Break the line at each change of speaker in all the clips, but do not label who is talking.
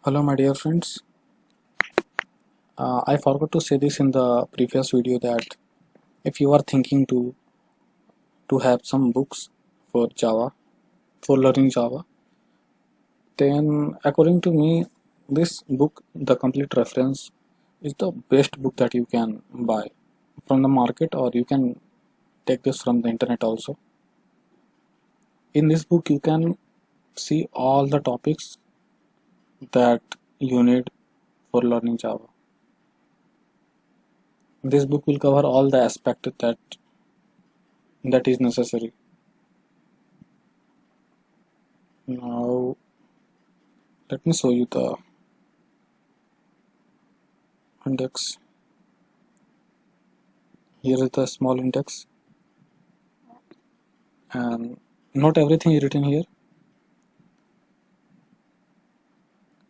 Hello my dear friends. I forgot to say this in the previous video that if you are thinking to have some books for Java, for learning Java, then according to me this book, the complete reference, is the best book that you can buy from the market, or you can take this from the internet also. In this book you can see all the topics that you need for learning Java. This book will cover all the aspects that is necessary. Now let me show you the index. Here is the small index, and not everything is written here.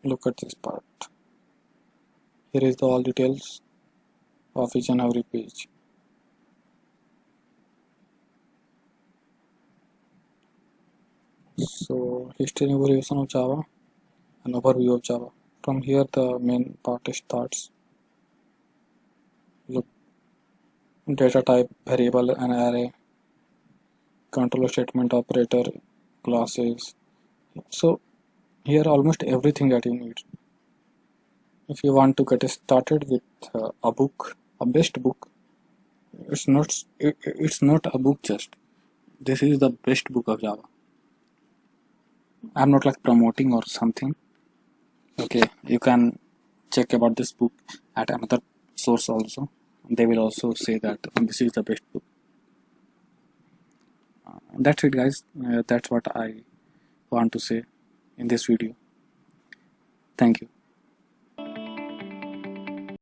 Look at this part. Here is the all details of each and every page. So history and evolution of Java and overview of Java. From here the main part starts. Look, data type, variable and array, control statement, operator, classes. So here almost everything that you need. If you want to get started with a book, a best book, it's not a book just. This is the best book of Java. I'm not like promoting or something. Okay, you can check about this book at another source also. They will also say that this is the best book. That's it, guys. That's what I want to say in this video. Thank you.